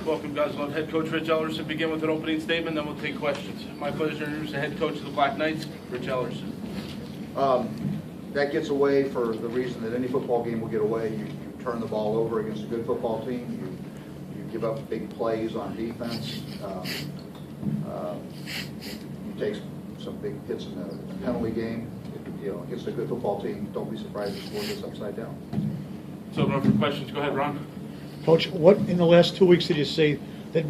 Welcome, guys. We'll have head coach Rich Ellerson begin with an opening statement, then we'll take questions. My pleasure to introduce the head coach of the Black Knights, Rich Ellerson. That gets away for the reason that any football game will get away. You turn the ball over against a good football team. You give up big plays on defense. You take some big hits in the penalty game. Against a good football team, don't be surprised if the score gets upside down. So open up for questions. Go ahead, Ron. Coach, what in the last 2 weeks did you see that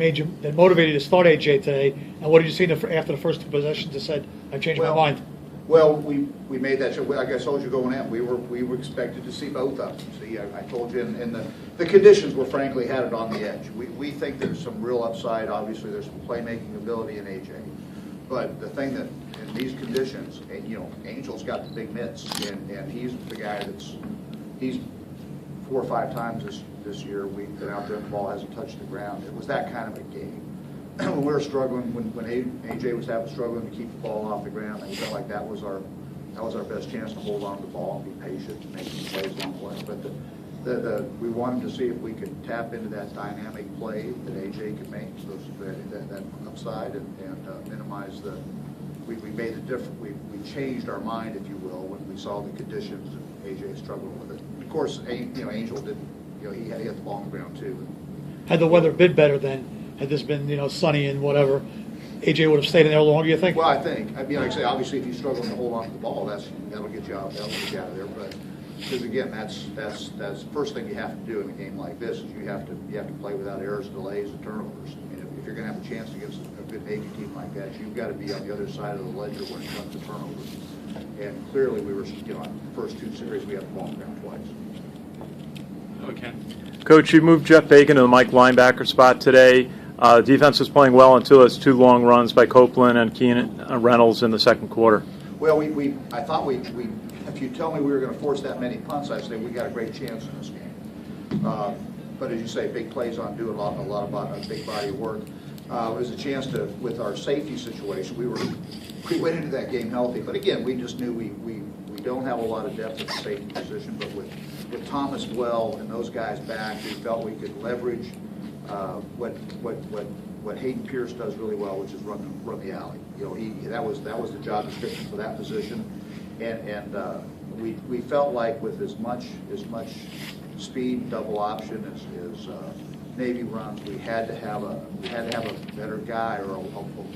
motivated you to start AJ today? And what did you see after the first two possessions that said, "I've changed my mind"? Well, we made that. Like I told you going in, we were expected to see both of them. See, I told you, and the conditions were frankly had it on the edge. We think there's some real upside. Obviously, there's some playmaking ability in AJ, but the thing that in these conditions, Angel's got the big mitts, and he's the guy he's 4 or 5 times this year we've been out there and the ball hasn't touched the ground. It was that kind of a game. When we were struggling, when AJ was struggling to keep the ball off the ground, I felt like that was our best chance to hold on to the ball and be patient and make some plays on play. But we wanted to see if we could tap into that dynamic play that AJ could make, that upside, and minimize the. We made the difference. We changed our mind, if you will, when we saw the conditions and AJ struggled with it. Of course, Angel didn't. He hit the ball on the ground too. Had the weather been better then? Had this been, sunny and whatever, AJ would have stayed in there longer, you think? Well, I think. Like I say, obviously, if you're struggling to hold on to the ball, that'll get you out. That'll get you out of there. But because again, that's the first thing you have to do in a game like this is you have to play without errors, delays, and turnovers. I mean, if you're going to have a chance against a good Navy team like that, you've got to be on the other side of the ledger when it comes to turnovers. And clearly, we were, on the first 2 series, we had the ball on the ground twice. Coach, you moved Jeff Bacon to the Mike linebacker spot today. Defense was playing well until those 2 long runs by Copeland and Keenan Reynolds in the second quarter. Well, I thought if you tell me we were going to force that many punts, I'd say we got a great chance in this game. But as you say, big plays on doing a lot of a big body of work. It was a chance to, with our safety situation, we went into that game healthy. But again, we just knew we don't have a lot of depth at the safety position, but with Thomas well and those guys back, we felt we could leverage what Hayden Pierce does really well, which is run the alley. That was the job description for that position, and we felt like with as much speed double option as Navy runs, we had to have a better guy or a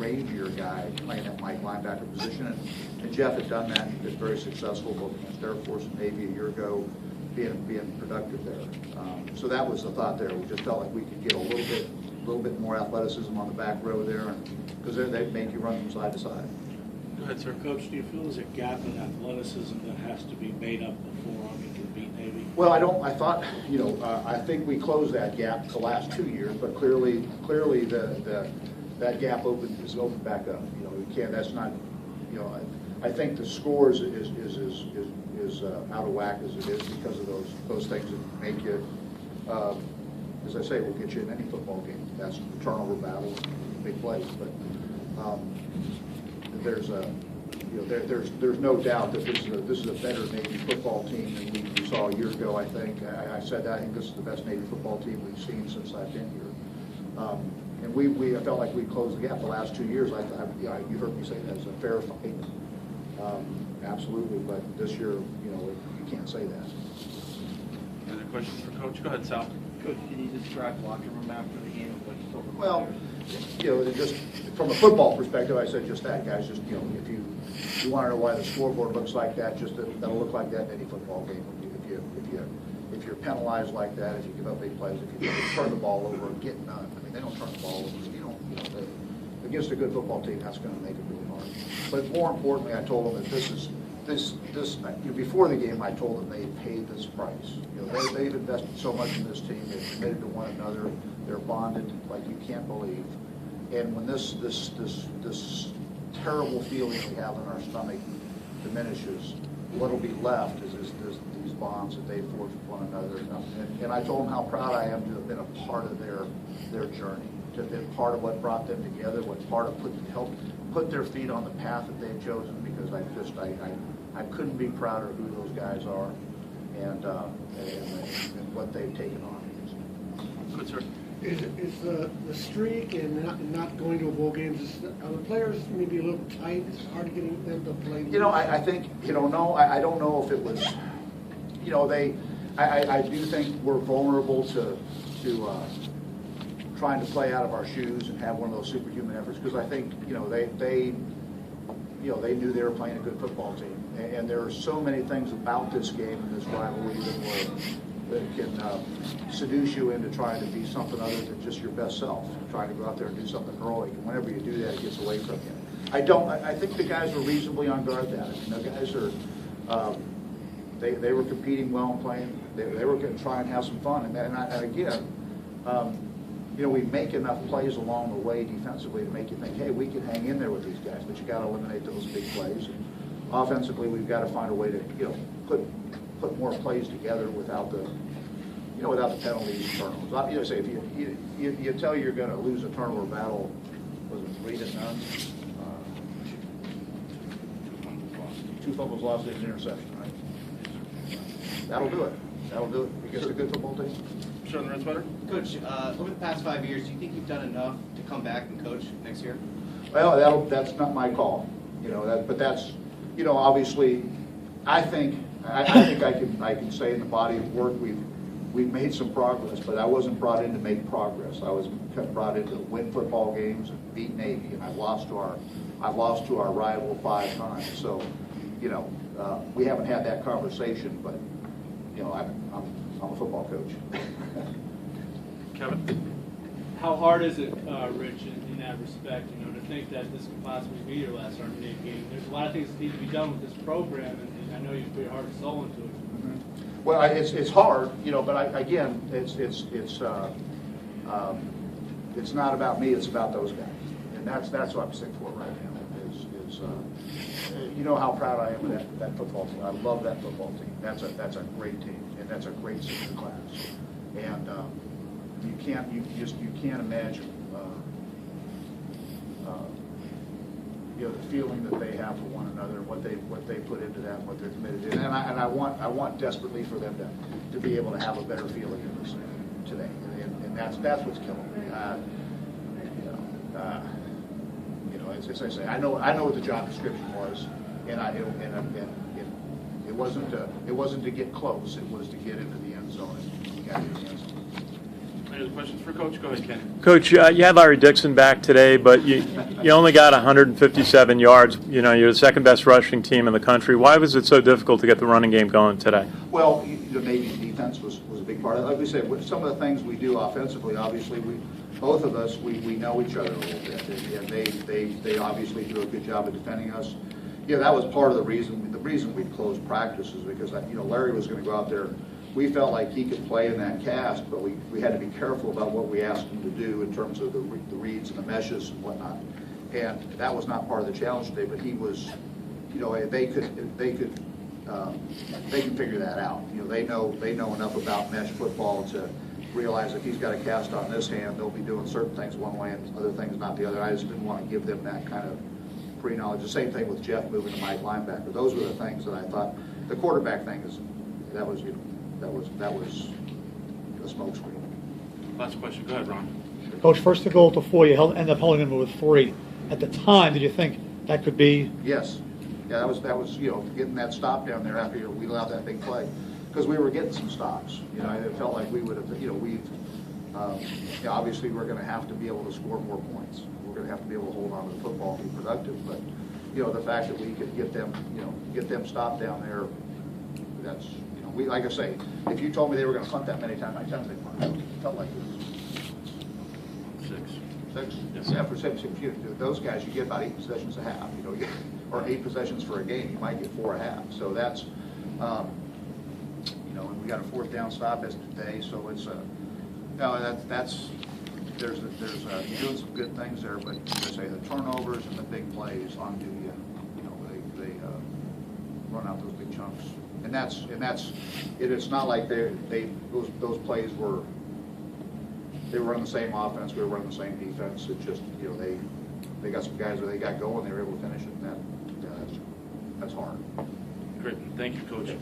rangier guy playing that Mike linebacker position, and Jeff had done that. He was very successful both against Air Force and Navy a year ago, being productive there. So that was the thought there. We just felt like we could get a little bit more athleticism on the back row there, because they make you run from side to side. Go ahead, sir. Coach, do you feel there's a gap in athleticism that has to be made up before Army can beat Navy? Well, I think we closed that gap the last 2 years, but clearly that gap is opened back up. We can't. That's not. I think the scores is out of whack as it is because of those things that make you. As I say, will get you in any football game. That's the turnover battle, big plays. But there's no doubt that this is a better Navy football team than we saw a year ago. I think I said that I think this is the best Navy football team we've seen since I've been here. And I felt like we closed the gap the last 2 years. You heard me say that it's a fair fight. Absolutely, but this year, you can't say that. Any other questions for Coach? Go ahead, Sal. Coach, can you describe locker room after the game and what you told them? Well, just from a football perspective, I said just that, guys. Just if you want to know why the scoreboard looks like that, that'll look like that in any football game. If you're penalized like that, if you give up big plays, if you turn the ball over and get none. I mean, they don't turn the ball over. Against a good football team, that's going to make it really hard. But more importantly, I told them that this before the game, I told them they paid this price. They've invested so much in this team. They've committed to one another. They're bonded like you can't believe. And when this terrible feeling we have in our stomach diminishes, what'll be left is these bonds that they forged with one another. And I told them how proud I am to have been a part of their journey, to have been part of what brought them together, what part of helped put their feet on the path that they've chosen. Because I couldn't be prouder of who those guys are and what they've taken on. Good, sir. Is the streak and not going to a bowl games, are the players maybe a little tight? It's hard to get them to play? You know, I think, no, I don't know if it was, I do think we're vulnerable to trying to play out of our shoes and have one of those superhuman efforts, because I think, they knew they were playing a good football team. And there are so many things about this game and this rivalry that can seduce you into trying to be something other than just your best self, trying to go out there and do something heroic. And whenever you do that, it gets away from you. I think the guys are reasonably on guard that. The guys are, they were competing well and playing. They were going to try and have some fun. And again, we make enough plays along the way defensively to make you think, hey, we can hang in there with these guys, but you got to eliminate those big plays. And offensively, we've got to find a way to, put more plays together without the penalties and turnovers. Say if you tell you're going to lose a turnover battle, was it 3-0? 2 fumbles lost, and an interception, right? That'll do it. That'll do it against a good football team. Sure, the Red Sweater? Coach, over the past 5 years, do you think you've done enough to come back and coach next year? Well, that's not my call, but that's, obviously, I think I can say in the body of work we've made some progress, but I wasn't brought in to make progress. I was brought in to win football games and beat Navy, and I've lost to our rival 5 times. So, we haven't had that conversation, but I'm a football coach. Kevin? How hard is it, Rich, in that respect, to think that this could possibly be your last Army game? There's a lot of things that need to be done with this program, and I know you put your heart and soul into it. Mm-hmm. Well, it's hard, but again, it's not about me, it's about those guys, and that's what I'm sick for right now. You know how proud I am of that football team. I love that football team. That's a great team, and that's a great senior class. And you can't imagine the feeling that they have for one another, what they put into that, and what they're committed to. And I want desperately for them to be able to have a better feeling in this today. And that's what's killing me. As I say, I know what the job description was, and it wasn't to get close. It was to get into the end zone. And we got into the end zone. Any other questions for Coach? Go ahead, Kenny. Coach, you had Larry Dixon back today, but you only got 157 yards. You're the second best rushing team in the country. Why was it so difficult to get the running game going today? Well, the Navy defense was a big part of it. Like we said, with some of the things we do offensively, obviously, both of us, we know each other a little bit, and they obviously do a good job of defending us. That was part of the reason. The reason we closed practice is because Larry was going to go out there. We felt like he could play in that cast, but we had to be careful about what we asked him to do in terms of the reads and the meshes and whatnot. And that was not part of the challenge today. But he was, they can figure that out. They know enough about mesh football to realize if he's got a cast on this hand, they'll be doing certain things one way and other things not the other. I just didn't want to give them that kind of pre-knowledge. The same thing with Jeff moving to Mike linebacker. Those were the things that I thought. The quarterback thing that was a smokescreen. Last question. Go ahead, Ron. Coach, first to goal to 4, you ended up holding them with 3. At the time, did you think that could be? Yes. Yeah, that was getting that stop down there after we allowed that big play, because we were getting some stops. It felt like we would have. Obviously we're going to have to be able to score more points. We're going to have to be able to hold on to the football and be productive. But the fact that we could get them stopped down there, that's like I say, if you told me they were going to punt that many times, I'd tell them they punt. It felt like it was 6. Yes. Yeah, for 6. Those guys, you get about 8 possessions a half. Or 8 possessions for a game. You might get 4 a half. So that's, and we got a 4th down stop as today. So it's you're doing some good things there, but as I say, the turnovers and the big plays on you. They run out those big chunks. And it's not like those plays were running the same offense, we were running the same defense. It's just they got some guys where they got going, they were able to finish it, and that's hard. Great. Thank you, Coach.